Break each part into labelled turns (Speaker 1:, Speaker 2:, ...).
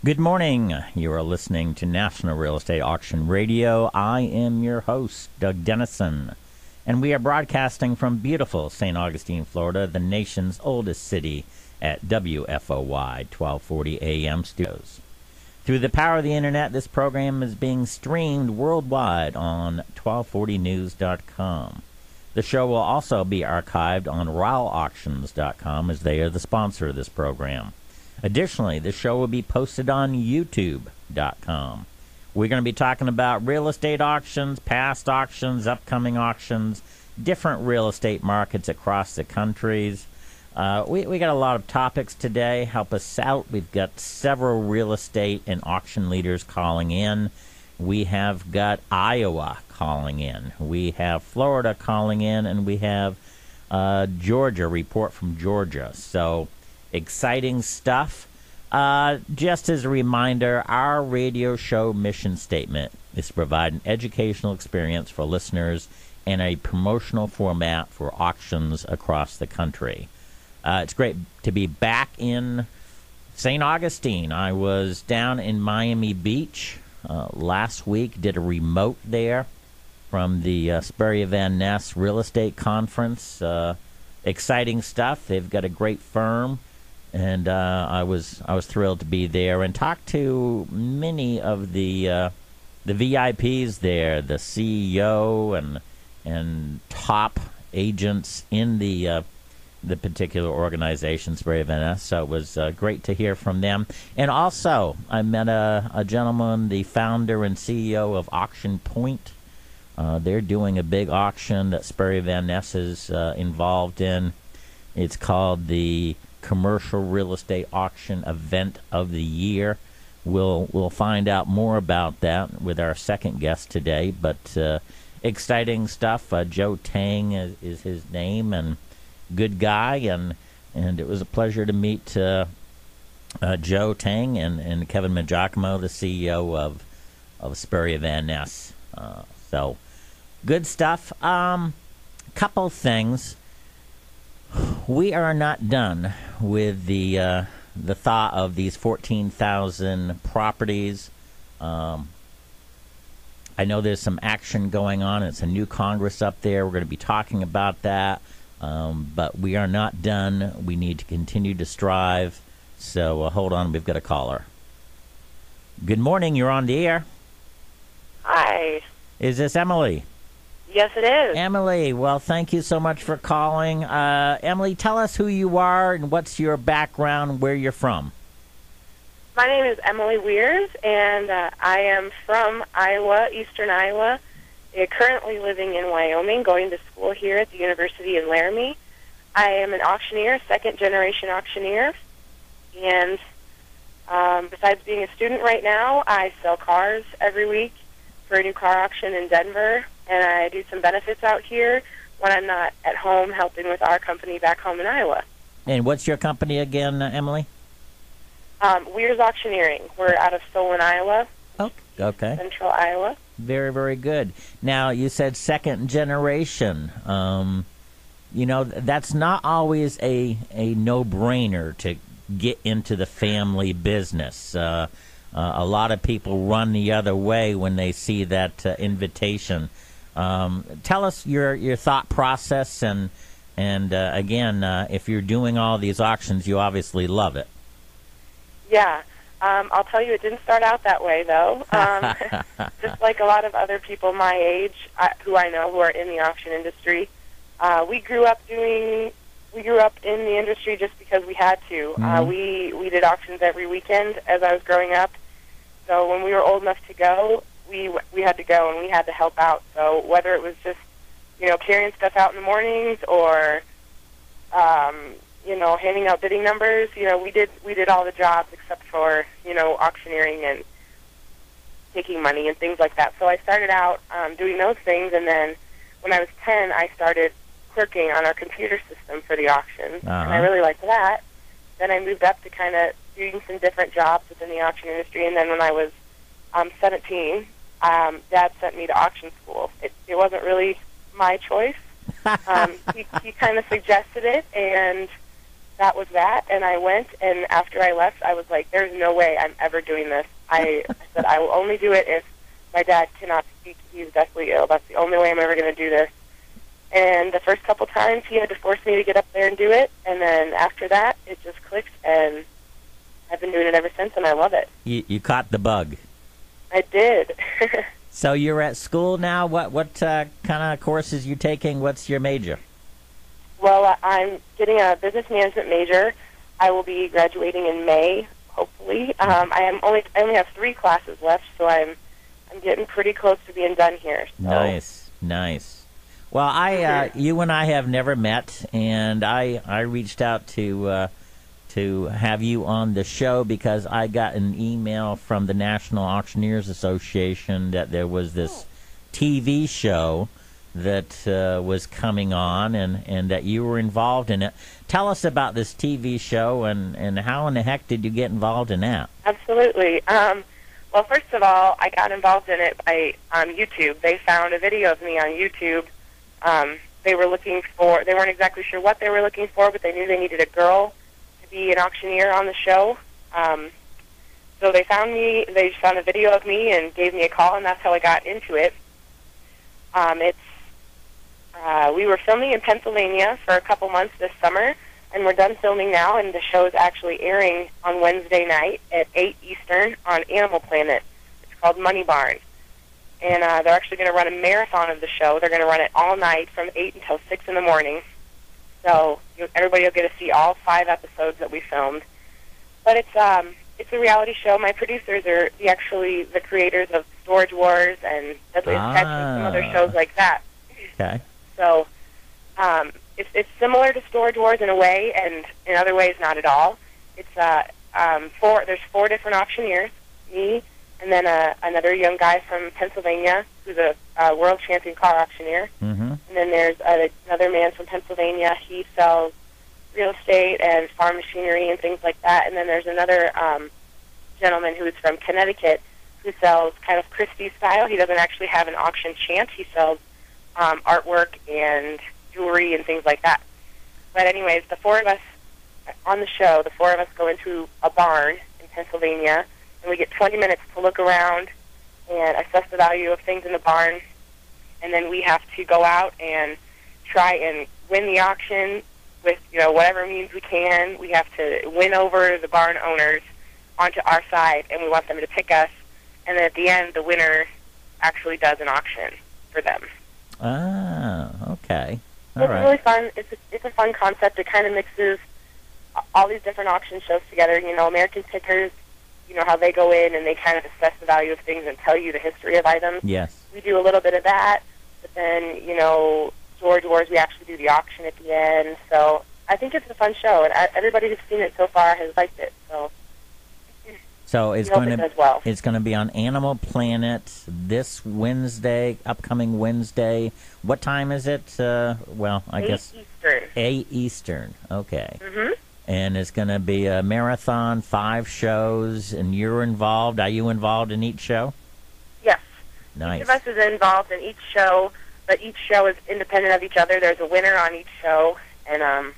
Speaker 1: Good morning. You are listening to National Real Estate Auction Radio. I am your host, Doug Dennison, and we are broadcasting from beautiful St. Augustine, Florida, the nation's oldest city, at WFOY 1240 AM studios. Through the power of the internet, this program is being streamed worldwide on 1240news.com. The show will also be archived on RALauctions.com, as they are the sponsor of this program. Additionally, the show will be posted on YouTube.com. We're going to be talking about real estate auctions, past auctions, upcoming auctions, different real estate markets across the countries. We got a lot of topics today. Help us out. We've got several real estate and auction leaders calling in. We have got Iowa calling in. We have Florida calling in, and we have Georgia, report from Georgia. So exciting stuff. Just as a reminder, our radio show mission statement is to provide an educational experience for listeners and a promotional format for auctions across the country. It's great to be back in St. Augustine. I was down in Miami Beach last week, did a remote there from the Sperry Van Ness Real Estate Conference. Exciting stuff. They've got a great firm. And I was thrilled to be there and talk to many of the VIPs there, the CEO and top agents in the particular organization, Sperry Van Ness. So it was great to hear from them. And also, I met a gentleman, the founder and CEO of Auction Point. They're doing a big auction that Sperry Van Ness is involved in. It's called the Commercial Real Estate Auction Event of the Year. We'll find out more about that with our second guest today, but exciting stuff. Joe Tang is his name, and good guy, and it was a pleasure to meet Joe Tang and Kevin Majacomo, the CEO of Sperry Van Ness. So good stuff. Couple things. We are not done with the thought of these 14,000 properties. I know there's some action going on. It's a new Congress up there. We're going to be talking about that. But we are not done. We need to continue to strive. So hold on. We've got a caller. Good morning. You're on the air.
Speaker 2: Hi.
Speaker 1: Is this Emily?
Speaker 2: Yes, it is.
Speaker 1: Emily, well, thank you so much for calling. Emily, tell us who you are and what's your background, where you're from.
Speaker 2: My name is Emily Weirs, and I am from Iowa, eastern Iowa. Currently living in Wyoming, going to school here at the University in Laramie. I am an auctioneer, second-generation auctioneer, and besides being a student right now, I sell cars every week for a new car auction in Denver, and I do some benefits out here when I'm not at home helping with our company back home in Iowa.
Speaker 1: And what's your company again, Emily?
Speaker 2: Weirs Auctioneering. We're out of Solon, Iowa.
Speaker 1: Oh, okay.
Speaker 2: Central Iowa.
Speaker 1: Very, very good. Now, you said second generation. That's not always a no-brainer to get into the family business. A lot of people run the other way when they see that invitation. Tell us your thought process, and again, if you're doing all these auctions, you obviously love it.
Speaker 2: Yeah. I'll tell you, it didn't start out that way, though. Just like a lot of other people my age who I know who are in the auction industry, we grew up in the industry just because we had to.
Speaker 1: Mm-hmm.
Speaker 2: We did auctions every weekend as I was growing up. So when we were old enough to go, we had to go and we had to help out. So whether it was just carrying stuff out in the mornings or handing out bidding numbers, we did all the jobs except for auctioneering and taking money and things like that. So I started out doing those things, and then when I was 10, I started clerking on our computer system for the auction, and I really liked that. Then I moved up to kind of doing some different jobs within the auction industry, and then when I was 17, Dad sent me to auction school. It wasn't really my choice. He kind of suggested it, and that was that, and I went, and after I left, I was like, there's no way I'm ever doing this. I said, I will only do it if my dad cannot speak. He's deathly ill. That's the only way I'm ever going to do this. And the first couple times, he had to force me to get up there and do it, and then after that, it just clicked, and I've been doing it ever since, and I love it.
Speaker 1: You caught the bug.
Speaker 2: I did.
Speaker 1: So you're at school now. What kind of courses you taking? What's your major?
Speaker 2: Well, I'm getting a business management major. I will be graduating in May, hopefully. I only have 3 classes left, so I'm getting pretty close to being done here. So.
Speaker 1: Nice. Well, you and I have never met, and I reached out to have you on the show because I got an email from the National Auctioneers Association that there was this TV show that was coming on and that you were involved in it. Tell us about this TV show and how in the heck did you get involved in that?
Speaker 2: Absolutely. Well, first of all, I got involved in it on YouTube. They found a video of me on YouTube. They weren't exactly sure what they were looking for, but they knew they needed a girl to be an auctioneer on the show. So they found me, they found a video of me and gave me a call, and that's how I got into it. We were filming in Pennsylvania for a couple months this summer, and we're done filming now, and the show is actually airing on Wednesday night at 8 Eastern on Animal Planet. It's called Money Barn. And they're actually going to run a marathon of the show. They're going to run it all night from 8 until 6 in the morning. So everybody will get to see all 5 episodes that we filmed. But it's a reality show. My producers are actually the creators of Storage Wars and Deadly Sketch and some other shows like that.
Speaker 1: Okay.
Speaker 2: So it's similar to Storage Wars in a way, and in other ways not at all. It's there's 4 different auctioneers, me, and then another young guy from Pennsylvania who's a world champion car auctioneer.
Speaker 1: Mm-hmm.
Speaker 2: And then there's another man from Pennsylvania. He sells real estate and farm machinery and things like that. And then there's another gentleman who is from Connecticut who sells kind of Christie style. He doesn't actually have an auction chant. He sells artwork and jewelry and things like that. But anyways, the 4 of us on the show, the 4 of us go into a barn in Pennsylvania, and we get 20 minutes to look around and assess the value of things in the barn, and then we have to go out and try and win the auction with whatever means we can. We have to win over the barn owners onto our side, and we want them to pick us, and then at the end, the winner actually does an auction for them.
Speaker 1: Ah, okay.
Speaker 2: All right. It's really fun. It's a fun concept. It kind of mixes all these different auction shows together. American Pickers, how they go in and they kind of assess the value of things and tell you the history of items.
Speaker 1: Yes.
Speaker 2: We do a little bit of that, but then, Storage Wars, we actually do the auction at the end. So I think it's a fun show, and everybody who's seen it so far has liked it. So
Speaker 1: it's going to be on Animal Planet this Wednesday, upcoming Wednesday. What time is it? I guess
Speaker 2: 8 Eastern.
Speaker 1: 8 Eastern. Okay.
Speaker 2: Mm-hmm.
Speaker 1: And it's going to be a marathon, 5 shows, and you're involved. Are you involved in each show?
Speaker 2: Yes.
Speaker 1: Nice.
Speaker 2: Each of us is involved in each show, but each show is independent of each other. There's a winner on each show, and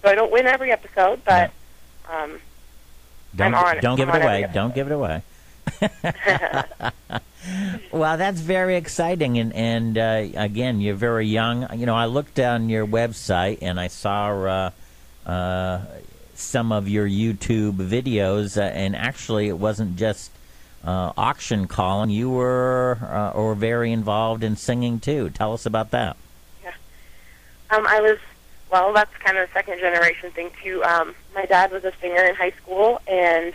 Speaker 2: so I don't win every episode, but
Speaker 1: Don't give it away. Don't give it away. Well, that's very exciting, and again, you're very young. I looked on your website and I saw some of your YouTube videos, and actually, it wasn't just auction calling. You were very involved in singing too. Tell us about that.
Speaker 2: Yeah, I was. Well, that's kind of a second-generation thing, too. My dad was a singer in high school, and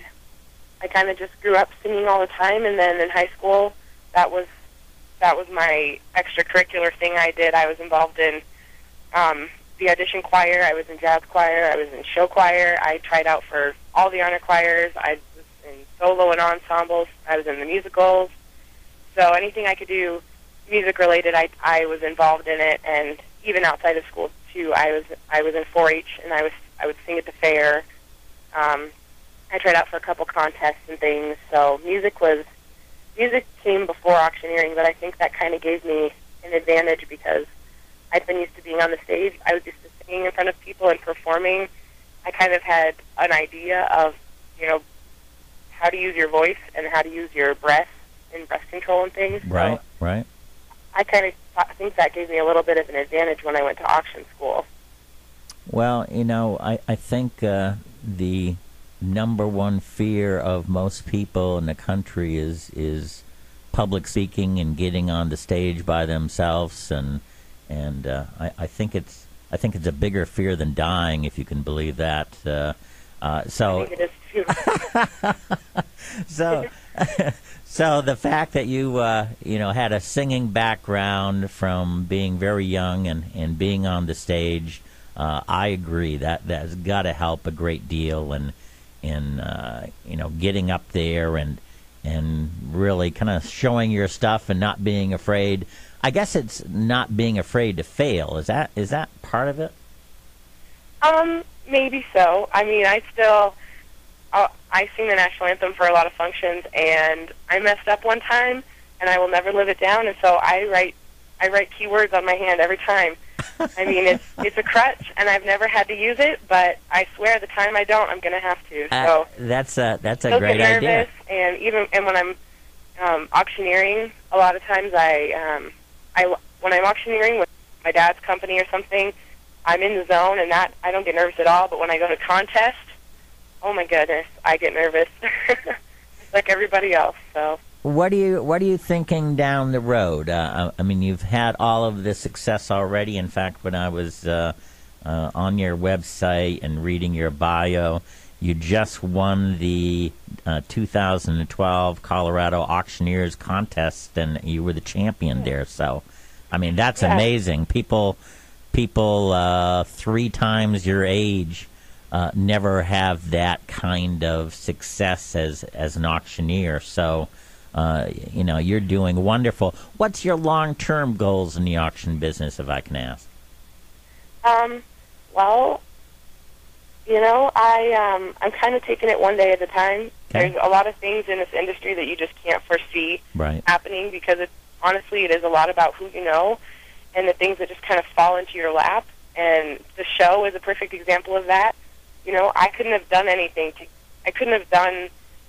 Speaker 2: I kind of just grew up singing all the time, and then in high school, that was my extracurricular thing I did. I was involved in the audition choir. I was in jazz choir. I was in show choir. I tried out for all the honor choirs. I was in solo and ensembles. I was in the musicals. So anything I could do music-related, I was involved in it, and even outside of school, too. I was in 4-H, and I would sing at the fair. I tried out for a couple contests and things. So music came before auctioneering, but I think that kind of gave me an advantage because I'd been used to being on the stage. I was used to singing in front of people and performing, I kind of had an idea of, how to use your voice and how to use your breath in breath control and things.
Speaker 1: Right,
Speaker 2: so
Speaker 1: right.
Speaker 2: I kind of think that gave me a little bit of an advantage when I went to auction school.
Speaker 1: Well, I think the number one fear of most people in the country is public speaking and getting on the stage by themselves, and I think it's a bigger fear than dying, if you can believe that. So
Speaker 2: I think it is too.
Speaker 1: So the fact that you had a singing background from being very young and being on the stage, I agree that's got to help a great deal in getting up there and really kind of showing your stuff and not being afraid. I guess it's not being afraid to fail. Is that part of it?
Speaker 2: Maybe so. I mean, I sing the national anthem for a lot of functions, and I messed up one time, and I will never live it down. And so I write keywords on my hand every time. I mean, it's a crutch, and I've never had to use it, but I swear the time I don't, I'm going to have to. So
Speaker 1: that's a
Speaker 2: get
Speaker 1: great
Speaker 2: nervous,
Speaker 1: idea.
Speaker 2: And when I'm auctioneering, a lot of times when I'm auctioneering with my dad's company or something, I'm in the zone, and I don't get nervous at all. But when I go to contest, oh my goodness, I get nervous, just like everybody else. So.
Speaker 1: What are you thinking down the road? I mean, you've had all of this success already. In fact, when I was on your website and reading your bio, you just won the 2012 Colorado Auctioneers Contest, and you were the champion there. So, I mean, that's amazing. People 3 times your age never have that kind of success as an auctioneer. So. You're doing wonderful. What's your long-term goals in the auction business, if I can ask?
Speaker 2: Well, I'm kind of taking it one day at a time.
Speaker 1: Okay.
Speaker 2: There's a lot of things in this industry that you just can't foresee happening because honestly, it is a lot about who you know and the things that just kind of fall into your lap. And the show is a perfect example of that. I couldn't have done anything. I couldn't have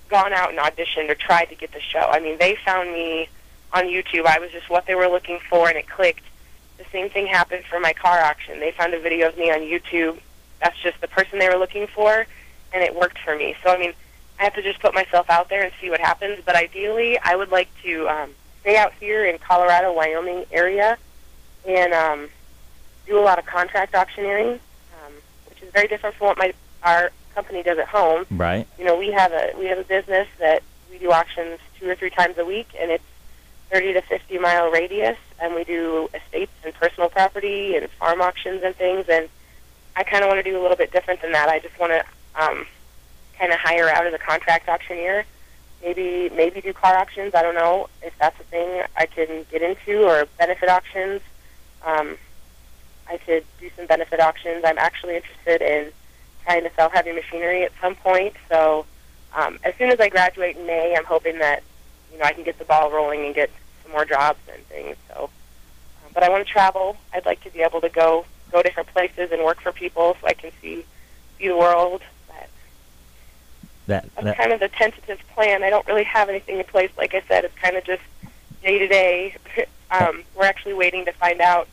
Speaker 2: gone out and auditioned or tried to get the show. I mean, they found me on YouTube. I was just what they were looking for, and it clicked. The same thing happened for my car auction. They found a video of me on YouTube. That's just the person they were looking for, and it worked for me. So, I mean, I have to just put myself out there and see what happens. But ideally, I would like to stay out here in Colorado, Wyoming area and do a lot of contract auctioneering, which is very different from what our company does at home.
Speaker 1: Right.
Speaker 2: We have a business that we do auctions 2 or 3 times a week, and it's 30 to 50 mile radius, and we do estates and personal property and farm auctions and things. And I kind of want to do a little bit different than that. I just want to kind of hire out as a contract auctioneer. Maybe do car auctions. I don't know if that's a thing I can get into, or benefit auctions. I could do some benefit auctions. I'm actually interested in trying to sell heavy machinery at some point. So as soon as I graduate in May, I'm hoping that I can get the ball rolling and get some more jobs and things. So, but I want to travel. I'd like to be able to go different places and work for people so I can see the world. That's kind of the tentative plan. I don't really have anything in place. Like I said, it's kind of just day to day. We're actually waiting to find out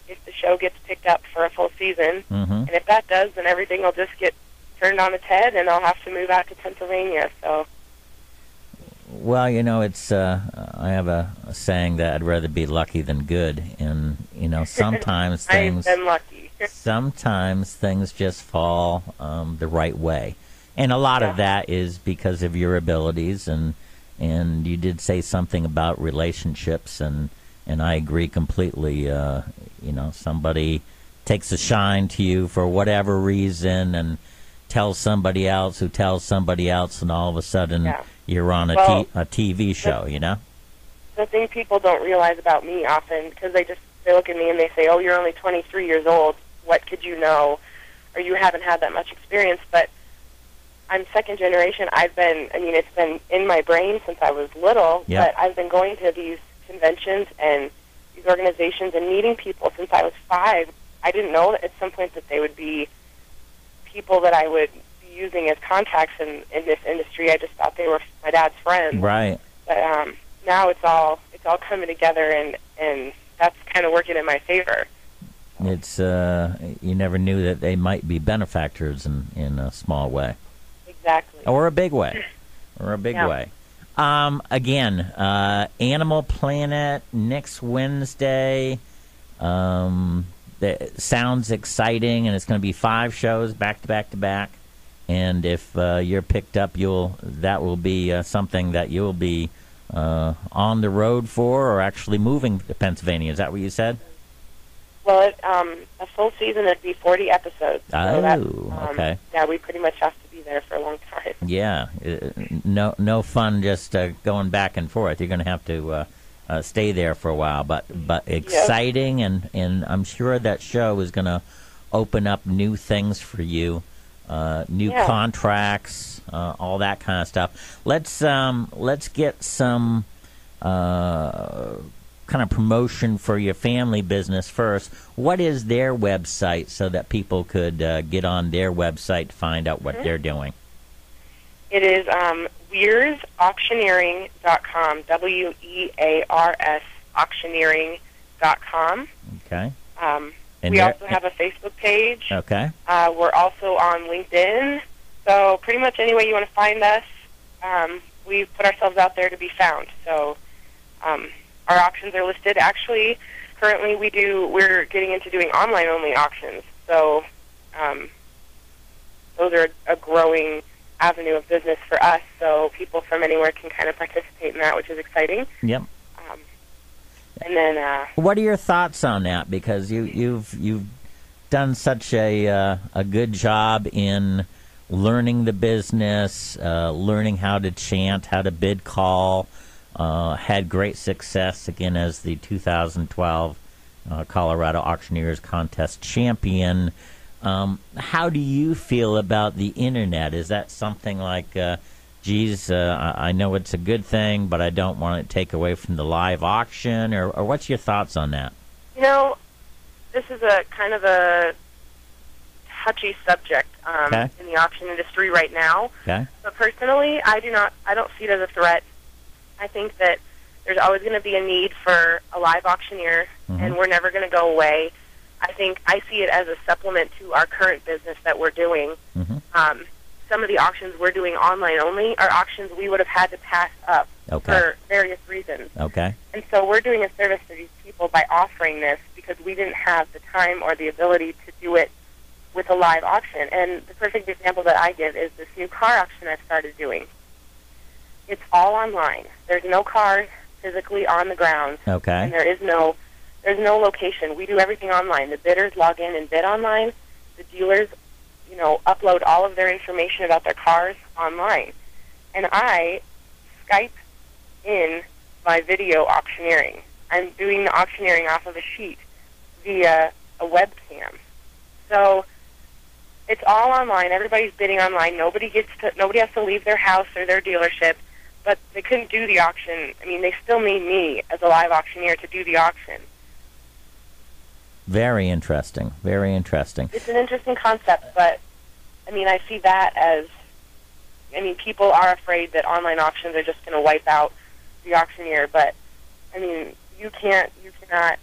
Speaker 2: if the show gets picked up for a full season.
Speaker 1: Mm-hmm.
Speaker 2: And if that does, then everything will just get turned on its head, and I'll have to move out to Pennsylvania. So,
Speaker 1: well, it's I have a saying that I'd rather be lucky than good, and sometimes things.
Speaker 2: I've been lucky.
Speaker 1: Sometimes things just fall the right way, and a lot of that is because of your abilities, and you did say something about relationships, and I agree completely. Somebody takes a shine to you for whatever reason and tells somebody else who tells somebody else, and all of a sudden you're on a TV show,
Speaker 2: The thing people don't realize about me often, because they look at me and they say, oh, you're only 23 years old, what could you know, or you haven't had that much experience, but I'm second generation. It's been in my brain since I was little, but I've been going to these conventions and these organizations and meeting people since I was 5. I didn't know at some point that they would be people that I would be using as contacts in this industry. I just thought they were my dad's friends.
Speaker 1: Right.
Speaker 2: But now it's all coming together, and that's kind of working in my favor.
Speaker 1: It's you never knew that they might be benefactors in a small way.
Speaker 2: Exactly.
Speaker 1: Or a big way. Way. Again, Animal Planet next Wednesday. That sounds exciting, and it's going to be 5 shows back to back to back. And if you're picked up, that will be something that you'll be on the road for, or actually moving to Pennsylvania. Is that what you said?
Speaker 2: Well, a full season would be 40 episodes.
Speaker 1: So okay.
Speaker 2: Yeah, we pretty much have to be there for a long time.
Speaker 1: Yeah, no fun just going back and forth. You're going to have to stay there for a while, but exciting,
Speaker 2: yes.
Speaker 1: and I'm sure that show is going to open up new things for you, new contracts, all that kind of stuff. Let's get some kind of promotion for your family business first. What is their website so that people could get on their website to find out what they're doing?
Speaker 2: It is WearsAuctioneering.com, WEARS auctioneering.com.
Speaker 1: Okay.
Speaker 2: We also have a Facebook page.
Speaker 1: Okay.
Speaker 2: We're also on LinkedIn. So pretty much any way you want to find us, we put ourselves out there to be found. So our auctions are listed. Actually, currently we're getting into doing online-only auctions. So those are a growing avenue of business for us. So people from anywhere can kind of participate in that, which is exciting.
Speaker 1: Yep.
Speaker 2: And then,
Speaker 1: what are your thoughts on that? Because you've done such a good job in learning the business, learning how to chant, how to bid call. Had great success again as the 2012 Colorado Auctioneers Contest champion. How do you feel about the internet? Is that something like, I know it's a good thing, but I don't want it to take away from the live auction, or what's your thoughts on that?
Speaker 2: You know, this is a kind of a touchy subject in the auction industry right now.
Speaker 1: Okay.
Speaker 2: But personally, I don't see it as a threat. I think that there's always going to be a need for a live auctioneer, and we're never going to go away. I see it as a supplement to our current business that we're doing. Some of the auctions we're doing online only are auctions we would have had to pass up for various reasons.
Speaker 1: Okay.
Speaker 2: And so we're doing a service to these people by offering this because we didn't have the time or the ability to do it with a live auction. And the perfect example that I give is this new car auction I've started doing. It's all online. There's no cars physically on the ground.
Speaker 1: Okay.
Speaker 2: And there's no location. We do everything online. The bidders log in and bid online. The dealers, upload all of their information about their cars online. And I Skype in my video auctioneering. I'm doing the auctioneering off of a sheet via a webcam. So it's all online. Everybody's bidding online. Nobody has to leave their house or their dealership. But they couldn't do the auction. I mean, they still need me as a live auctioneer to do the auction.
Speaker 1: Very interesting. Very interesting.
Speaker 2: It's an interesting concept, but, I see that as, people are afraid that online auctions are just going to wipe out the auctioneer, but, you cannot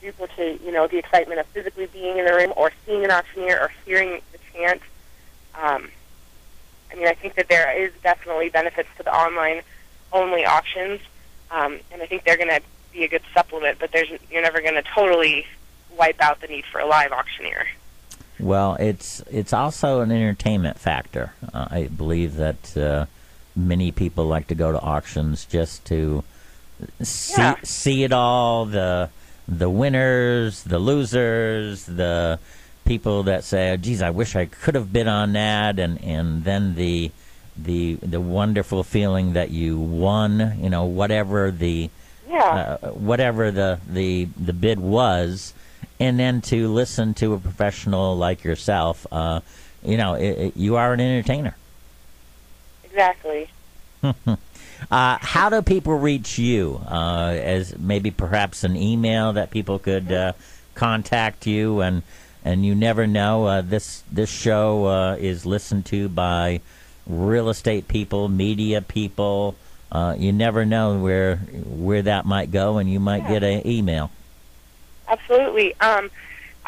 Speaker 2: duplicate, the excitement of physically being in the room or seeing an auctioneer or hearing the chant. I think that there is definitely benefits to the online-only auctions, and I think they're going to be a good supplement, but you're never going to totally wipe out the need for a live auctioneer.
Speaker 1: Well, it's also an entertainment factor. I believe that many people like to go to auctions just to see it all, the winners, the losers, the people that say, oh, geez, I wish I could have bid on that, and then the wonderful feeling that you won, whatever the bid was, and then to listen to a professional like yourself, you are an entertainer.
Speaker 2: Exactly.
Speaker 1: How do people reach you? As maybe perhaps an email that people could contact you, and And you never know. This show is listened to by real estate people, media people. You never know where that might go, and you might get an email.
Speaker 2: Absolutely. I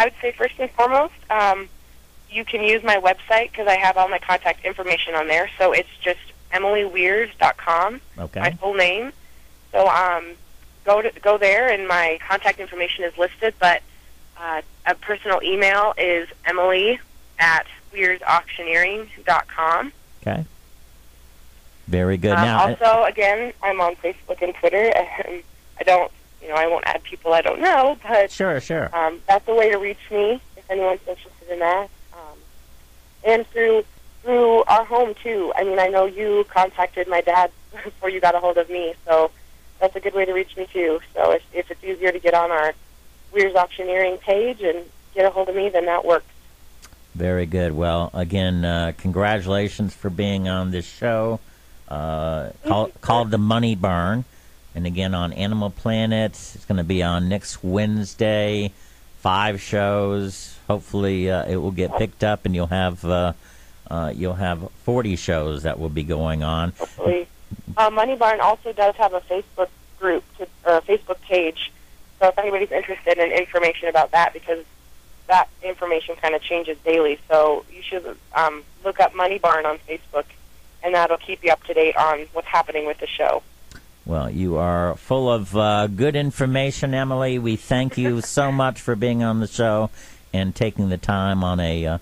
Speaker 2: would say first and foremost, you can use my website because I have all my contact information on there. So it's just emilyweers.com, my full name. So go there, and my contact information is listed. But a personal email is emily@weersauctioneering.com.
Speaker 1: Okay. Very good.
Speaker 2: Also, again, I'm on Facebook and Twitter. And I won't add people I don't know, but
Speaker 1: sure.
Speaker 2: That's a way to reach me if anyone's interested in that. And through our home too. I mean, I know you contacted my dad before you got a hold of me, so that's a good way to reach me too. So if it's easier to get on our Weir's Auctioneering page and get a hold of me, then that works.
Speaker 1: Very good. Well, again, congratulations for being on this show called The Money Barn. And again, on Animal Planet, it's going to be on next Wednesday, 5 shows. Hopefully, it will get picked up, and you'll have 40 shows that will be going on.
Speaker 2: Hopefully, Money Barn also does have a Facebook group or a Facebook page. So if anybody's interested in information about that, because that information kind of changes daily, so you should look up Money Barn on Facebook, and that'll keep you up to date on what's happening with the show.
Speaker 1: Well, you are full of good information, Emily. We thank you so much for being on the show and taking the time on a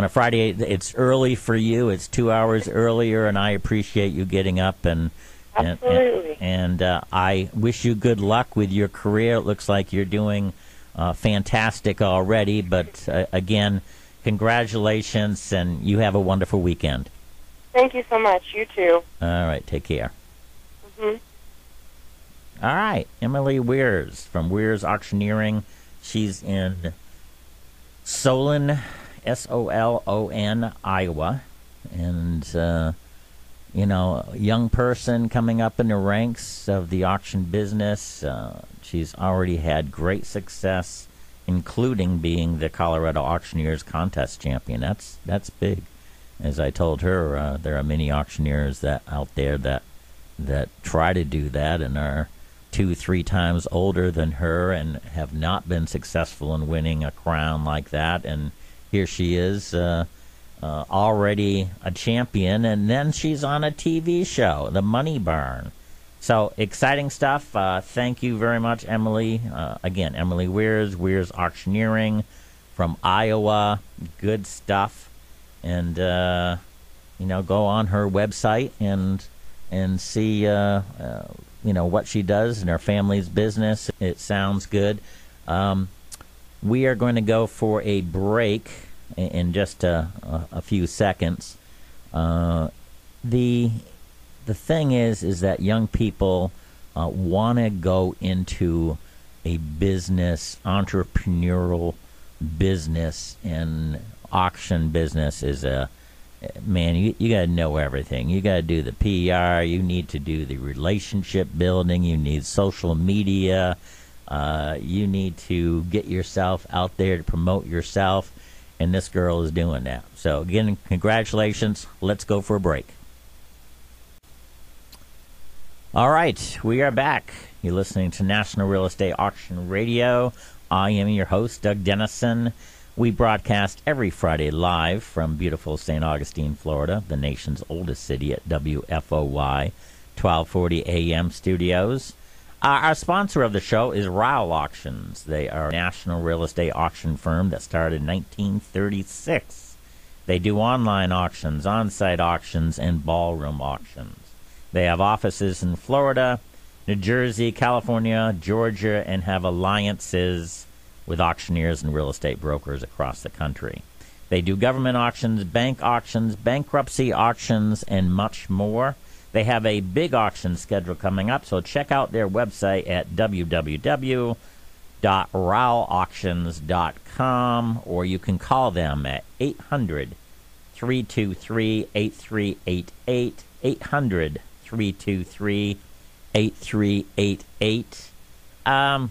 Speaker 1: Friday. It's early for you. It's 2 hours earlier, and I appreciate you getting up and I wish you good luck with your career. It looks like you're doing fantastic already. But again, congratulations, and you have a wonderful weekend.
Speaker 2: Thank you so much. You too.
Speaker 1: All right. Take care.
Speaker 2: Mm-hmm.
Speaker 1: All right, Emily Weers from Weers Auctioneering. She's in Solon, Solon, Iowa. And, young person coming up in the ranks of the auction business. She's already had great success, including being the Colorado Auctioneers Contest champion. That's big. As I told her, there are many auctioneers out there that try to do that and are 2-3 times older than her and have not been successful in winning a crown like that. And here she is, already a champion, and then she's on a TV show, The Money Barn. So exciting stuff. Thank you very much, Emily. Again, Emily Weers, Weers Auctioneering from Iowa. Good stuff. And go on her website and see what she does in her family's business. It sounds good. We are going to go for a break in just a few seconds. The thing is that young people want to go into a business, entrepreneurial business, and auction business is you got to know everything. You got to do the PR. You need to do the relationship building. You need social media. You need to get yourself out there to promote yourself. And this girl is doing that. So, again, congratulations. Let's go for a break. All right, we are back. You're listening to National Real Estate Auction Radio. I am your host, Doug Dennison. We broadcast every Friday live from beautiful St. Augustine, Florida, the nation's oldest city, at WFOY 1240 AM studios. Our sponsor of the show is Rowell Auctions. They are a national real estate auction firm that started in 1936. They do online auctions, on-site auctions, and ballroom auctions. They have offices in Florida, New Jersey, California, Georgia, and have alliances with auctioneers and real estate brokers across the country. They do government auctions, bank auctions, bankruptcy auctions, and much more. They have a big auction schedule coming up, so check out their website at www.rowellauctions.com, or you can call them at 800-323-8388, 800-323-8388.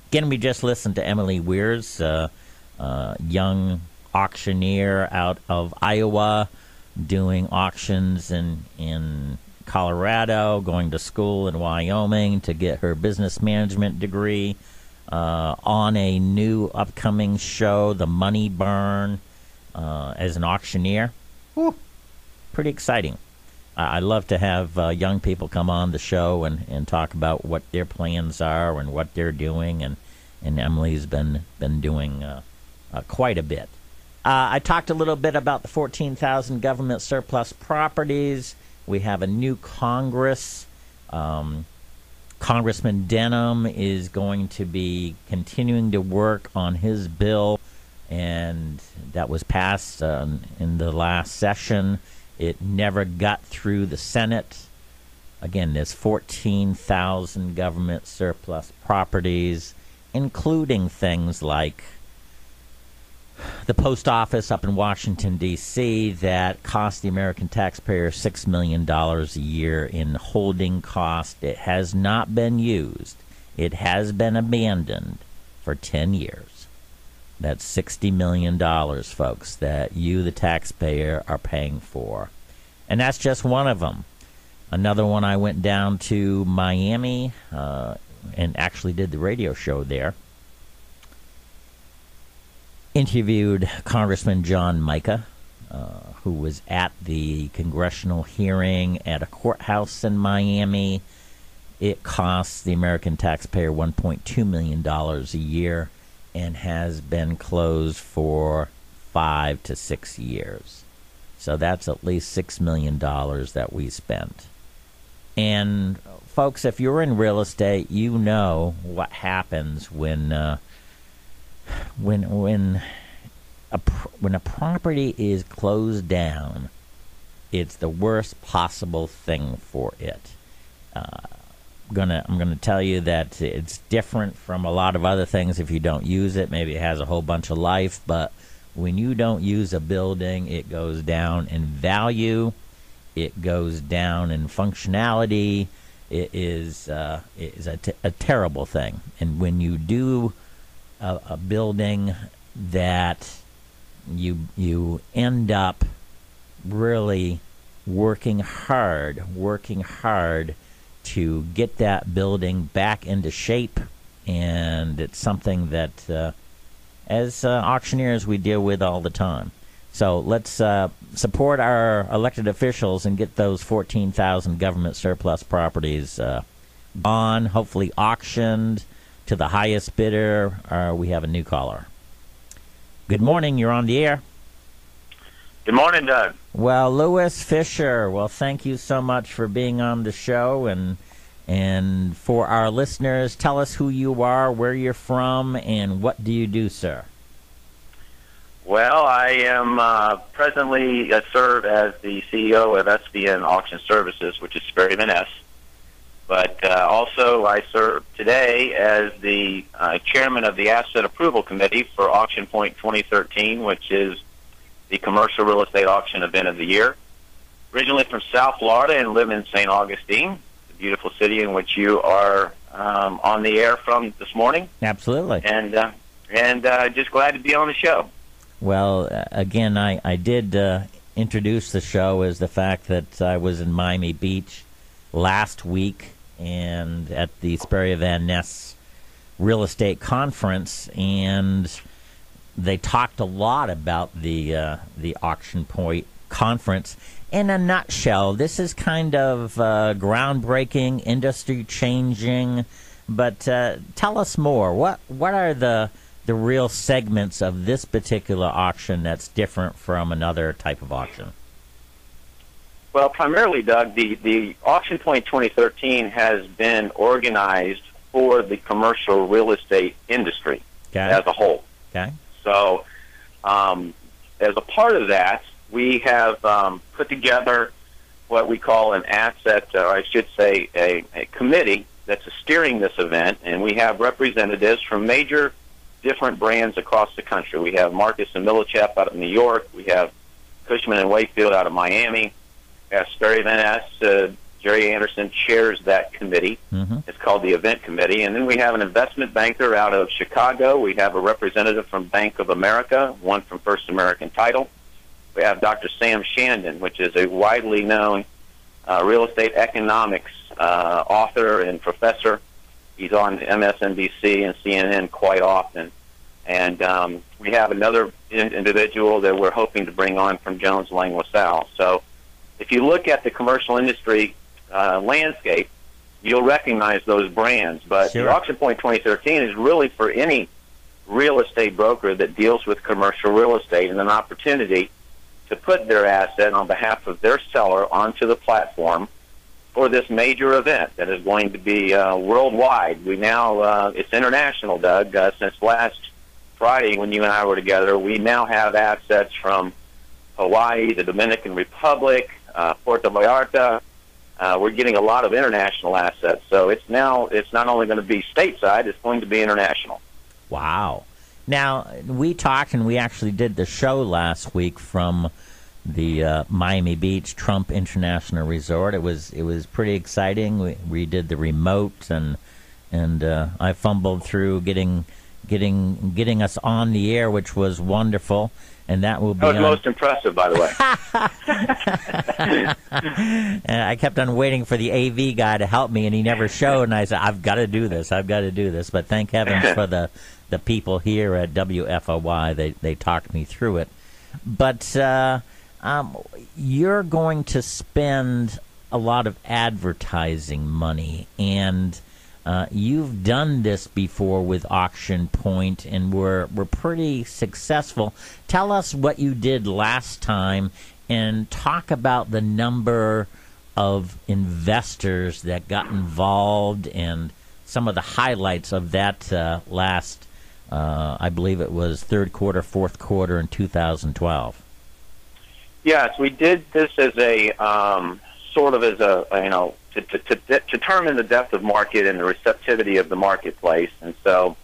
Speaker 1: Again, we just listened to Emily Weers young auctioneer out of Iowa, doing auctions in Colorado, going to school in Wyoming to get her business management degree, on a new upcoming show, The Money Burn, as an auctioneer. Whew, pretty exciting. I love to have young people come on the show and talk about what their plans are and what they're doing, and Emily's been doing quite a bit. I talked a little bit about the 14,000 government surplus properties. We have a new Congress. Congressman Dennison is going to be continuing to work on his bill, and that was passed in the last session. It never got through the Senate. Again, there's 14,000 government surplus properties, including things like the post office up in Washington, D.C., that cost the American taxpayer $6 million a year in holding cost. It has not been used. It has been abandoned for 10 years. That's $60 million, folks, that you, the taxpayer, are paying for. And that's just one of them. Another one, I went down to Miami and actually did the radio show there. Interviewed Congressman John Mica, who was at the congressional hearing at a courthouse in Miami. It costs the American taxpayer $1.2 million a year and has been closed for 5 to 6 years. So that's at least $6 million that we spent. And folks, if you're in real estate, you know what happens when a property is closed down. It's the worst possible thing for it. I'm gonna tell you that it's different from a lot of other things. If you don't use it, maybe it has a whole bunch of life, but when you don't use a building, it goes down in value, it goes down in functionality. It is a terrible thing. And when you do a building that you end up really working hard to get that building back into shape, and it's something that as auctioneers we deal with all the time. So let's support our elected officials and get those 14,000 government surplus properties on, hopefully auctioned to the highest bidder. We have a new caller. Good morning, you're on the air.
Speaker 3: Good morning, Doug.
Speaker 1: Well, Lewis Fisher, well, thank you so much for being on the show. And for our listeners, tell us who you are, where you're from, and what do you do, sir?
Speaker 3: Well, I am presently serve as the CEO of SVN Auction Services, which is Sperry Van Ness. But also I serve today as the chairman of the Asset Approval Committee for Auction Point 2013, which is the commercial real estate auction event of the year. Originally from South Florida and live in St. Augustine, the beautiful city in which you are on the air from this morning.
Speaker 1: Absolutely.
Speaker 3: And just glad to be on the show.
Speaker 1: Well, again, I did introduce the show as the fact that I was in Miami Beach last week and at the Sperry Van Ness Real Estate Conference, and they talked a lot about the Auction Point conference. In a nutshell, this is kind of groundbreaking, industry-changing, but tell us more. What are the real segments of this particular auction that's different from another type of auction?
Speaker 3: Well, primarily, Doug, the Auction Point 2013 has been organized for the commercial real estate industry as a whole.
Speaker 1: Okay.
Speaker 3: So, as a part of that, we have put together what we call an asset, or I should say a committee that's steering this event, and we have representatives from major different brands across the country. We have Marcus and Millichap out of New York. We have Cushman and Wakefield out of Miami. We have Sperry Van Ness, Jerry Anderson chairs that committee.
Speaker 1: Mm-hmm.
Speaker 3: It's called the Event Committee. And then we have an investment banker out of Chicago. We have a representative from Bank of America, one from First American Title. We have Dr. Sam Shandon, which is a widely known real estate economics author and professor. He's on MSNBC and CNN quite often. And we have another individual that we're hoping to bring on from Jones Lang LaSalle. So if you look at the commercial industry landscape, you'll recognize those brands. But
Speaker 1: Sure.
Speaker 3: the Auction Point 2013 is really for any real estate broker that deals with commercial real estate and an opportunity to put their asset on behalf of their seller onto the platform for this major event that is going to be worldwide. We now, it's international, Doug. Since last Friday when you and I were together, we now have assets from Hawaii, the Dominican Republic, Puerto Vallarta. We're getting a lot of international assets. So it's not only going to be stateside, it's going to be international.
Speaker 1: Wow. Now, we talked and we actually did the show last week from the Miami Beach Trump International Resort. It was pretty exciting. We did the remote and I fumbled through getting us on the air, which was wonderful. And that will be
Speaker 3: That was most impressive, by the way.
Speaker 1: And I kept on waiting for the AV guy to help me, and he never showed. And I said, I've got to do this. But thank heavens for the people here at WFOY. They talked me through it. But you're going to spend a lot of advertising money, and you've done this before with Auction Point, and we're pretty successful. Tell us what you did last time, and talk about the number of investors that got involved and some of the highlights of that last, I believe it was third quarter, fourth quarter in 2012.
Speaker 3: Yes, we did this as a sort of as a, to determine the depth of market and the receptivity of the marketplace. And so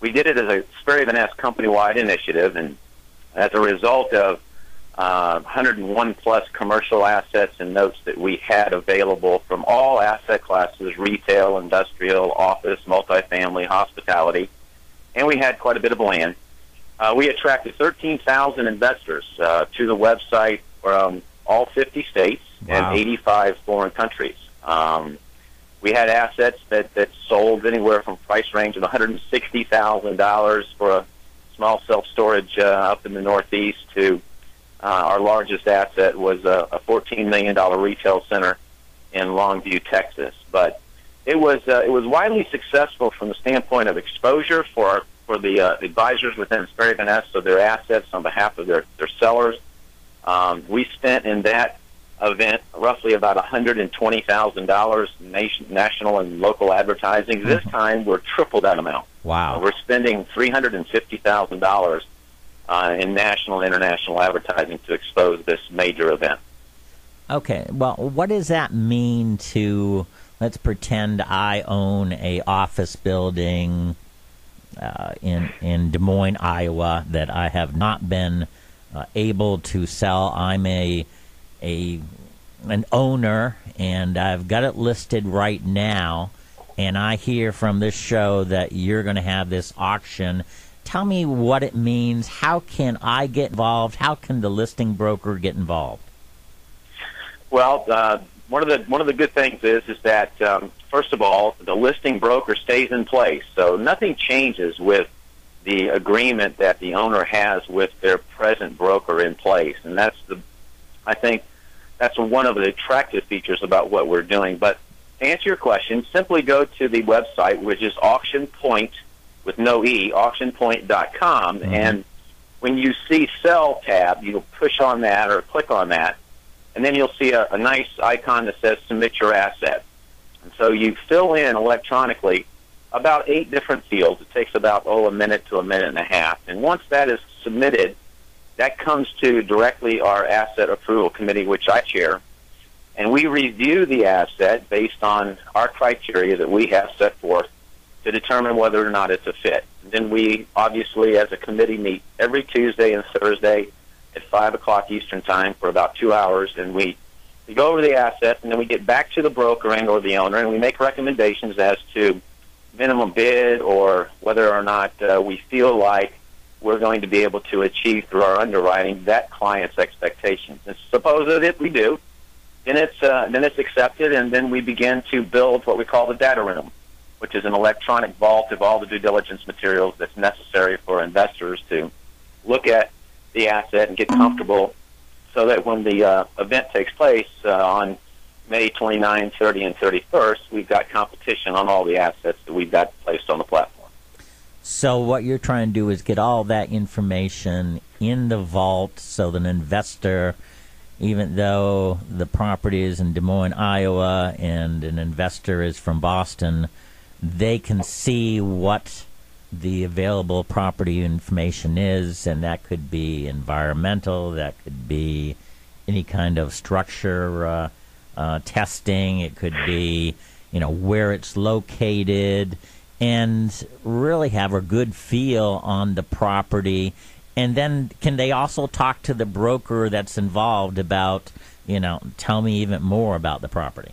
Speaker 3: we did it as a Sperry Van Ness company-wide initiative, and as a result of 101-plus commercial assets and notes that we had available from all asset classes, retail, industrial, office, multifamily, hospitality, and we had quite a bit of land. We attracted 13,000 investors to the website from all 50 states and 85 foreign countries. We had assets that sold anywhere from price range of $160,000 for a small self-storage up in the Northeast to our largest asset was a $14 million retail center in Longview, Texas. But it was widely successful from the standpoint of exposure for the advisors within Sperry Van Ness, so their assets on behalf of their sellers. We spent in that event roughly about $120,000 national and local advertising. This time we're triple that amount.
Speaker 1: Wow.
Speaker 3: We're spending $350,000 in national and international advertising to expose this major event.
Speaker 1: Okay, well, what does that mean to, let's pretend I own a office building in Des Moines, Iowa, that I have not been able to sell. I'm an owner, and I've got it listed right now, and I hear from this show that you're going to have this auction. Tell me what it means. How can I get involved? How can the listing broker get involved?
Speaker 3: Well, one of the good things is that first of all, the listing broker stays in place, so nothing changes with the agreement that the owner has with their present broker in place, and I think that's one of the attractive features about what we're doing. But to answer your question, simply go to the website, which is Auction Point with no E, auctionpoint.com, and when you see Sell tab, you'll push on that or click on that, and then you'll see a nice icon that says Submit Your Asset. And so you fill in electronically about 8 different fields. It takes about, a minute to a minute and a half. And once that is submitted, that comes to directly our Asset Approval Committee, which I chair, and we review the asset based on our criteria that we have set forth to determine whether or not it's a fit. And then we, obviously, as a committee, meet every Tuesday and Thursday at 5 o'clock Eastern Time for about 2 hours, and we We go over the assets, and then we get back to the broker and or the owner, and we make recommendations as to minimum bid or whether or not we feel like we're going to be able to achieve through our underwriting that client's expectations. And suppose that if we do, then it's accepted, and then we begin to build what we call the data room, which is an electronic vault of all the due diligence materials that's necessary for investors to look at the asset and get comfortable so that when the event takes place on May 29, 30, and 31st, we've got competition on all the assets that we've got placed on the platform.
Speaker 1: So what you're trying to do is get all that information in the vault so that an investor, even though the property is in Des Moines, Iowa, and an investor is from Boston, they can see what the available property information is, and that could be environmental, that could be any kind of structure testing, it could be, where it's located, and really have a good feel on the property. And then can they also talk to the broker that's involved about, tell me even more about the property?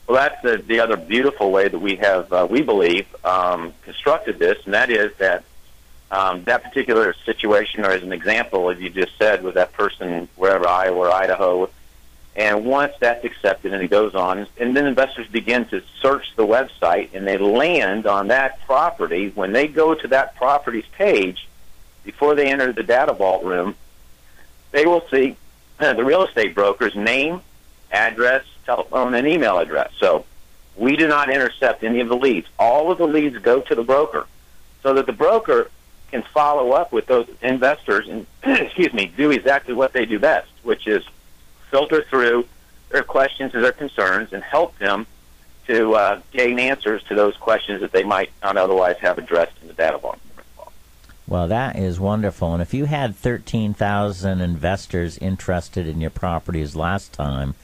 Speaker 3: Well, that's the other beautiful way that we have, we believe, constructed this, and that is that that particular situation, or as an example, as you just said, with that person wherever, Iowa or Idaho, and once that's accepted and it goes on, and then investors begin to search the website and they land on that property, when they go to that property's page, before they enter the data vault room, they will see the real estate broker's name, address, telephone, and email address. So we do not intercept any of the leads. All of the leads go to the broker so that the broker can follow up with those investors and, do exactly what they do best, which is filter through their questions and their concerns and help them to gain answers to those questions that they might not otherwise have addressed in the data vault.
Speaker 1: Well, that is wonderful. And if you had 13,000 investors interested in your properties last time,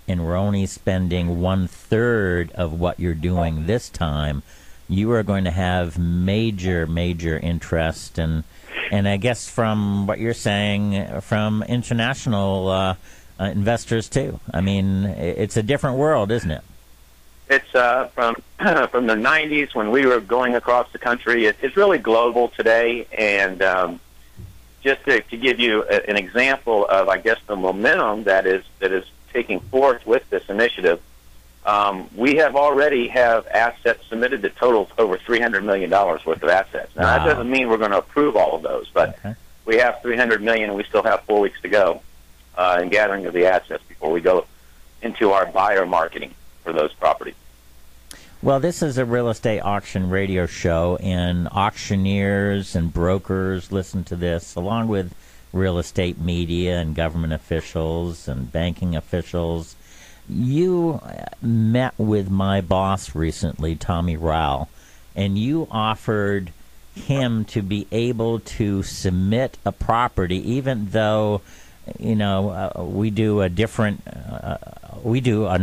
Speaker 1: and we're only spending 1/3 of what you're doing this time, you are going to have major interest. And I guess from what you're saying, from international investors too. I mean, it's a different world, isn't it?
Speaker 3: It's from the 90s when we were going across the country. It's really global today, and just to give you an example of, I guess, the momentum that is taking forth with this initiative, we have already have assets submitted that totals over $300 million worth of assets. Now, that doesn't mean we're going to approve all of those, but we have $300 million, and we still have 4 weeks to go in gathering of the assets before we go into our buyer marketing for those properties.
Speaker 1: Well, this is a real estate auction radio show, and auctioneers and brokers listen to this, along with real estate media and government officials and banking officials. You met with my boss recently, Tommy Rowell, and you offered him to be able to submit a property, even though we do an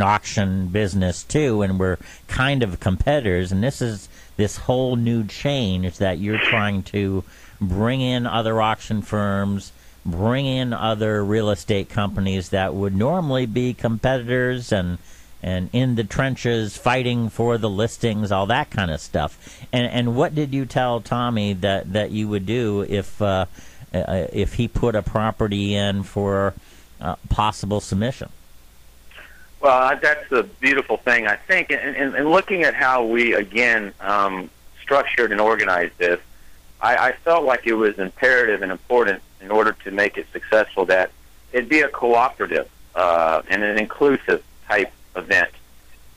Speaker 1: auction business too, and we're kind of competitors, and this is this whole new change that you're trying to bring in other auction firms, bring in other real estate companies that would normally be competitors and in the trenches fighting for the listings, all that kind of stuff. And what did you tell Tommy that you would do if he put a property in for possible submission?
Speaker 3: Well, that's the beautiful thing, I think. And looking at how we, again, structured and organized this, I felt like it was imperative and important in order to make it successful that it be a cooperative and an inclusive type event,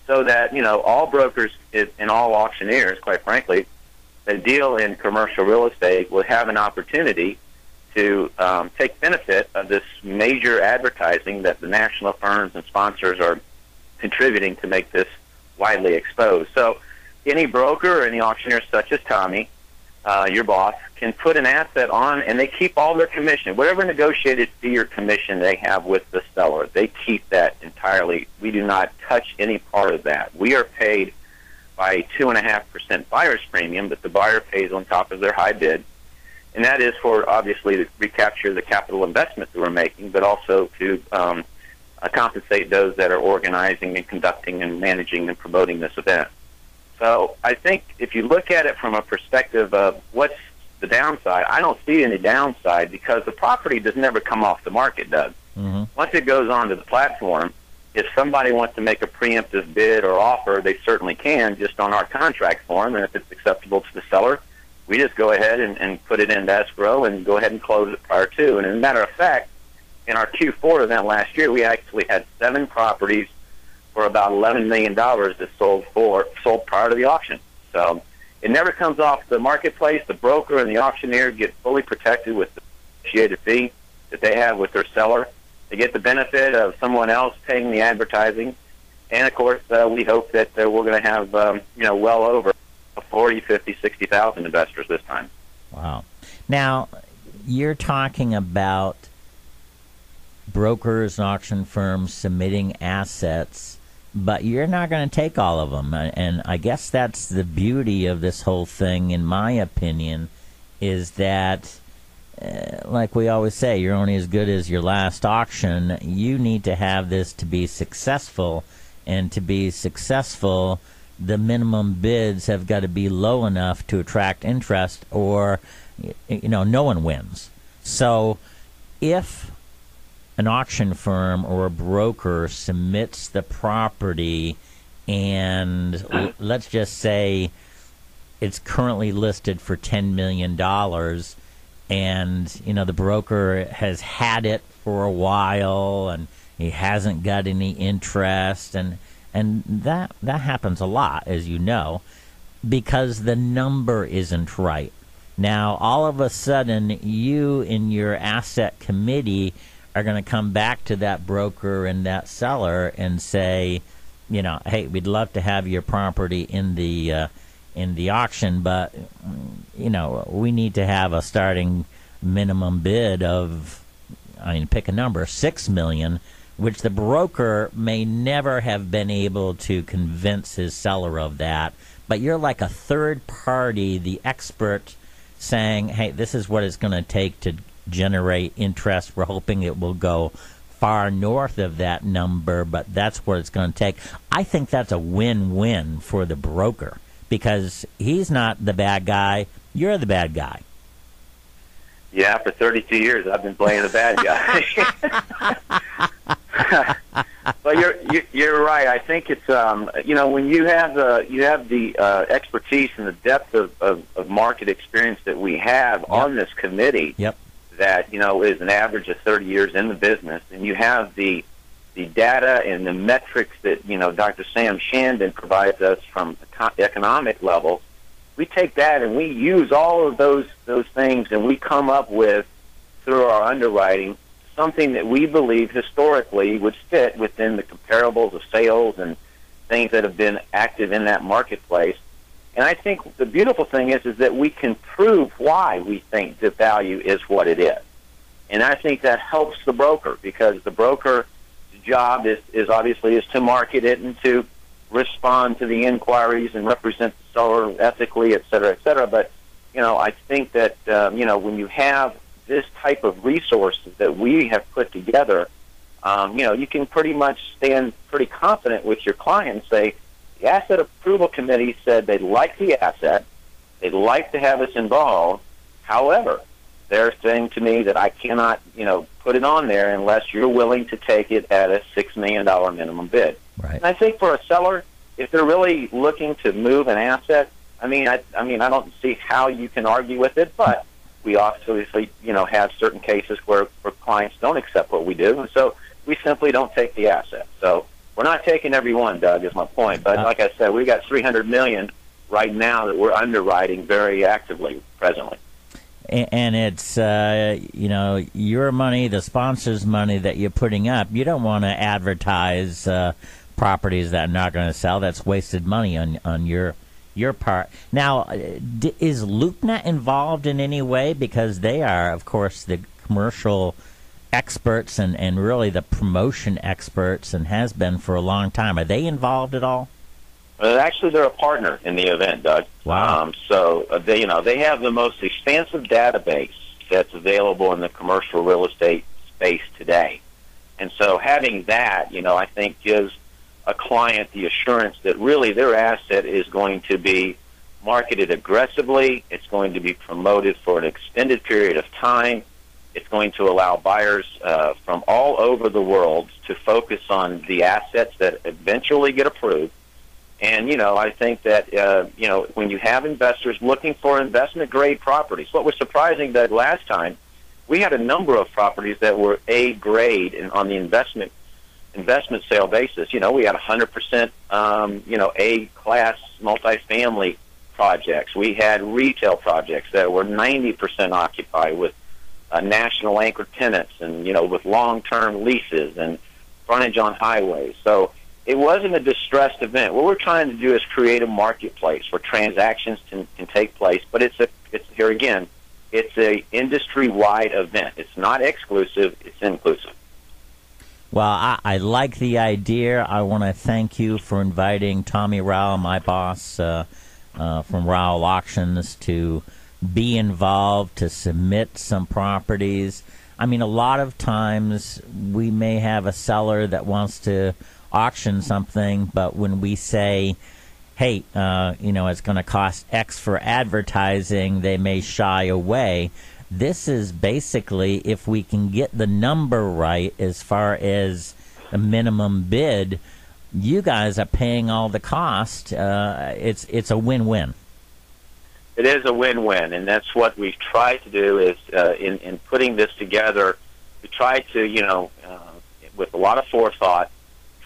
Speaker 3: so that, all brokers and all auctioneers, quite frankly, that deal in commercial real estate will have an opportunity to take benefit of this major advertising that the national firms and sponsors are contributing to make this widely exposed. So any broker or any auctioneer such as Tommy, your boss, can put an asset on, and they keep all their commission. Whatever negotiated fee or commission they have with the seller, they keep that entirely. We do not touch any part of that. We are paid by a 2.5% buyer's premium that the buyer pays on top of their high bid. And that is for, obviously, to recapture the capital investment that we're making, but also to compensate those that are organizing and conducting and managing and promoting this event. So I think if you look at it from a perspective of what's the downside, I don't see any downside because the property does never come off the market, Doug.
Speaker 1: Mm-hmm.
Speaker 3: Once it goes onto the platform, if somebody wants to make a preemptive bid or offer, they certainly can just on our contract form, and if it's acceptable to the seller, we just go ahead and put it into escrow and go ahead and close it prior to. And as a matter of fact, in our Q4 event last year, we actually had 7 properties for about $11 million that sold prior to the auction. So it never comes off the marketplace. The broker and the auctioneer get fully protected with the associated fee that they have with their seller. They get the benefit of someone else paying the advertising. And, of course, we hope that we're going to have, well over 40, 50, 60,000 investors this time.
Speaker 1: Wow. Now, you're talking about brokers and auction firms submitting assets, but you're not going to take all of them. And I guess that's the beauty of this whole thing, in my opinion, is that, like we always say, you're only as good as your last auction. You need to have this to be successful, and to be successful, the minimum bids have got to be low enough to attract interest, or no one wins. So if an auction firm or a broker submits the property and let's just say it's currently listed for $10 million, and the broker has had it for a while and he hasn't got any interest, and that happens a lot, as you know, because the number isn't right. Now, all of a sudden, you in your asset committee are going to come back to that broker and that seller and say, hey, we'd love to have your property in the auction, but we need to have a starting minimum bid of, pick a number, $6 million, which the broker may never have been able to convince his seller of that. But you're like a third party, the expert, saying, hey, this is what it's going to take to generate interest. We're hoping it will go far north of that number, but that's what it's going to take. I think that's a win-win for the broker, because he's not the bad guy, you're the bad guy.
Speaker 3: Yeah, for 32 years I've been playing the bad guy. But you're right. I think it's when you have the expertise and the depth of market experience that we have on this committee.
Speaker 1: Yep.
Speaker 3: That is an average of 30 years in the business, and you have the data and the metrics that Dr. Sam Shandon provides us from economic levels. We take that and we use all of those things, and we come up with, through our underwriting, something that we believe historically would fit within the comparables of sales and things that have been active in that marketplace. And I think the beautiful thing is that we can prove why we think the value is what it is. And I think that helps the broker, because the broker's job is obviously to market it and to respond to the inquiries and represent the seller ethically, et cetera, et cetera. But, I think that, when you have this type of resources that we have put together, you can pretty much stand pretty confident with your client and say, the Asset Approval Committee said they'd like the asset, they'd like to have us involved. However, they're saying to me that I cannot, put it on there unless you're willing to take it at a $6 million minimum bid.
Speaker 1: Right.
Speaker 3: And I think for a seller, if they're really looking to move an asset, I don't see how you can argue with it, but we obviously, have certain cases where clients don't accept what we do, and so we simply don't take the asset. So we're not taking every one, Doug, is my point. But like I said, we've got $300 million right now that we're underwriting very actively presently.
Speaker 1: And it's, your money, the sponsor's money that you're putting up. You don't want to advertise properties that are not going to sell. That's wasted money on your part. Now, is LoopNet involved in any way? Because they are, of course, the commercial experts and really the promotion experts, and has been for a long time. Are they involved at all?
Speaker 3: Actually, they're a partner in the event, Doug.
Speaker 1: Wow.
Speaker 3: They have the most expansive database that's available in the commercial real estate space today. And so having that, I think gives a client the assurance that really their asset is going to be marketed aggressively. It's going to be promoted for an extended period of time. It's going to allow buyers from all over the world to focus on the assets that eventually get approved. And, I think that, when you have investors looking for investment-grade properties, what was surprising that last time, we had a number of properties that were A-grade on the investment sale basis. We had 100%, A-class multifamily projects. We had retail projects that were 90% occupied with national anchor tenants and, with long-term leases and frontage on highways. So it wasn't a distressed event. What we're trying to do is create a marketplace where transactions can take place, but it's here again, it's a industry-wide event. It's not exclusive, it's inclusive.
Speaker 1: Well, I like the idea. I want to thank you for inviting Tommy Rowell, my boss from Rowell Auctions, to be involved, to submit some properties. I mean, a lot of times we may have a seller that wants to auction something, but when we say, hey, it's going to cost X for advertising, they may shy away. This is basically, if we can get the number right as far as a minimum bid, you guys are paying all the cost. It's a win-win.
Speaker 3: It is a win-win, and that's what we've tried to do is in putting this together, we tried to, with a lot of forethought,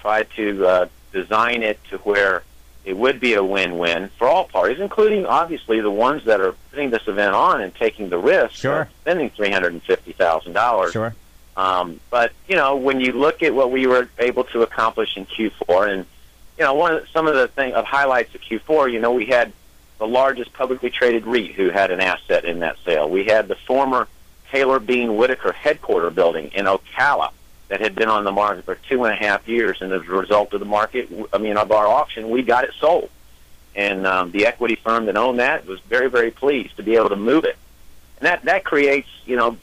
Speaker 3: try to design it to where it would be a win-win for all parties, including, obviously, the ones that are putting this event on and taking the risk of spending $350,000.
Speaker 1: Sure.
Speaker 3: But, when you look at what we were able to accomplish in Q4, and, some of the highlights of Q4, we had the largest publicly traded REIT who had an asset in that sale. We had the former Taylor Bean Whitaker headquarter building in Ocala that had been on the market for 2.5 years, and as a result of of our auction, we got it sold. And the equity firm that owned that was very, very pleased to be able to move it. And that creates,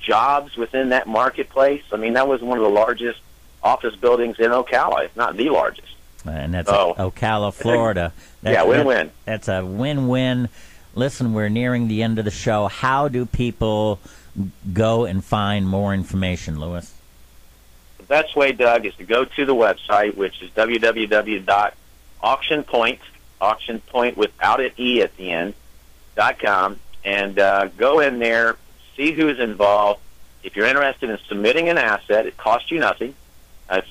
Speaker 3: jobs within that marketplace. I mean, that was one of the largest office buildings in Ocala, if not the largest.
Speaker 1: And that's Ocala, Florida.
Speaker 3: Win-win.
Speaker 1: That's a win-win. Listen, we're nearing the end of the show. How do people go and find more information, Louis?
Speaker 3: The best way, Doug, is to go to the website, which is www.auctionpoint, auctionpoint without an E at the end, .com, and go in there, see who's involved. If you're interested in submitting an asset, it costs you nothing.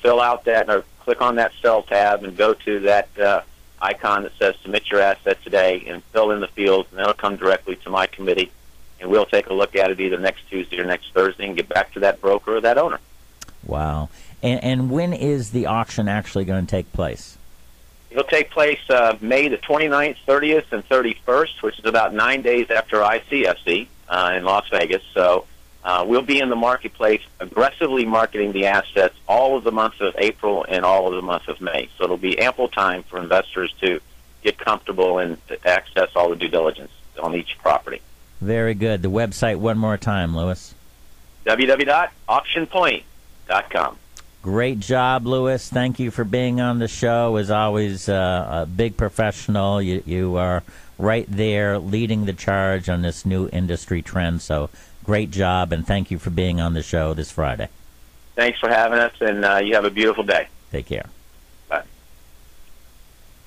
Speaker 3: Fill out that, or click on that Sell tab and go to that icon that says Submit Your Asset Today and fill in the fields, and that'll come directly to my committee, and we'll take a look at it either next Tuesday or next Thursday and get back to that broker or that owner.
Speaker 1: Wow. And when is the auction actually going to take place?
Speaker 3: It'll take place May the 29th, 30th, and 31st, which is about 9 days after ICFC in Las Vegas. So we'll be in the marketplace aggressively marketing the assets all of the month of April and all of the month of May. So it'll be ample time for investors to get comfortable and to access all the due diligence on each property.
Speaker 1: Very good. The website one more time, Louis.
Speaker 3: www.auctionpoint.com.
Speaker 1: Great job, Louis. Thank you for being on the show. As always, a big professional. You are right there leading the charge on this new industry trend. So great job, and thank you for being on the show this Friday.
Speaker 3: Thanks for having us, and you have a beautiful day.
Speaker 1: Take care.
Speaker 3: Bye.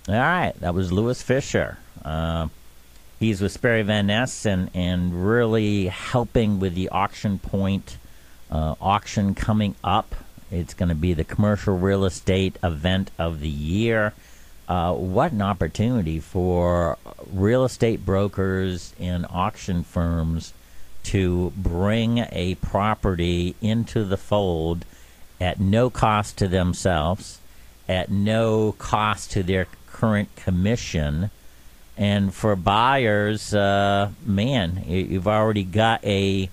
Speaker 1: All right. That was Louis Fisher. He's with Sperry Van Ness and really helping with the Auction Point auction coming up. It's going to be the commercial real estate event of the year. What an opportunity for real estate brokers and auction firms to bring a property into the fold at no cost to themselves, at no cost to their current commission. And for buyers, you've already got a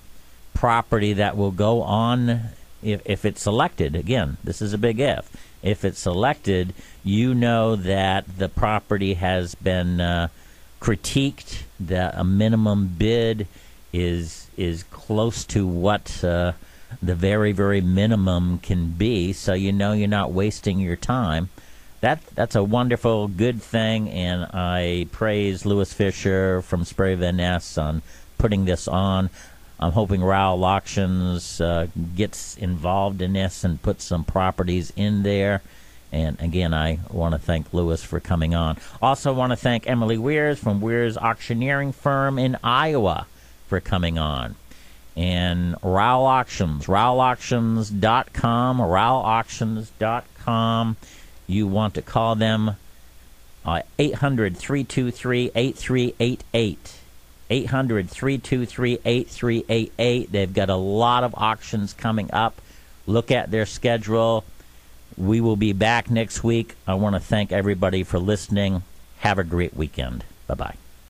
Speaker 1: property that will go on. If it's selected, again, this is a big if. If it's selected, you know that the property has been critiqued, that a minimum bid is close to what the very, very minimum can be, so you know you're not wasting your time. That's a wonderful, good thing, and I praise Louis Fisher from Sprague Van Ness on putting this on. I'm hoping Rowell Auctions gets involved in this and puts some properties in there. And again, I want to thank Louis for coming on. Also want to thank Emily Weirs from Weirs Auctioneering Firm in Iowa for coming on. And Rowell Auctions, RowellAuctions.com, RowellAuctions.com. You want to call them 800-323-8388. 800-323-8388. They've got a lot of auctions coming up. Look at their schedule. We will be back next week. I want to thank everybody for listening. Have a great weekend. Bye-bye.